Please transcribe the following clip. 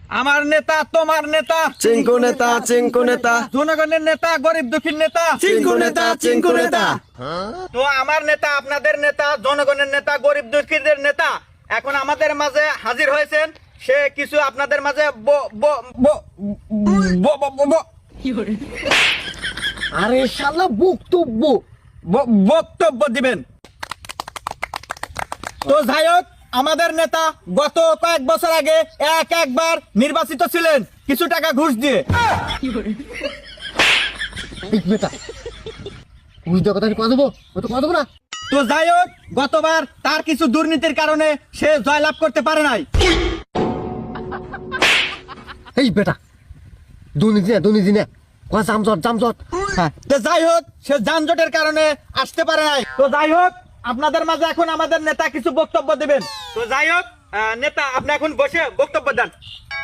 আমার নেতা তোমার নেতা চিঙ্কু নেতা চিঙ্কু নেতা জনগণের নেতা গরিব দুঃখীর নেতা চিঙ্কু নেতা চিঙ্কু নেতা তো আমার নেতা আপনাদের নেতা জনগণের নেতা গরিব দুঃখীদের নেতা এখন আমাদের মাঝে হাজির হয়েছেন সে কিছু আপনাদের মাঝে আরে শালা বক্তব্য বক্তব্য দিবেন। তো যাই হোক আমাদের নেতা গত কয়েক বছর আগে একবার নির্বাচিত ছিলেন কিছু টাকা ঘুষ দিয়ে। এই বেটা বুঝতে কথা কথা দেবো ও তো কথা দেবো না। তো যাই হোক গতবার তার কিছু দুর্নীতির কারণে সে জয়লাভ করতে পারে নাই। এই বেটা দুর্নীতি না কথা জামজট হ্যাঁ, তো যাই হোক সে যানজটের কারণে আসতে পারে নাই। তো যাই হোক আপনাদের মাঝে এখন আমাদের নেতা কিছু বক্তব্য দিবেন। তো যাই হোক নেতা আপনি এখন বসে বক্তব্য দেন।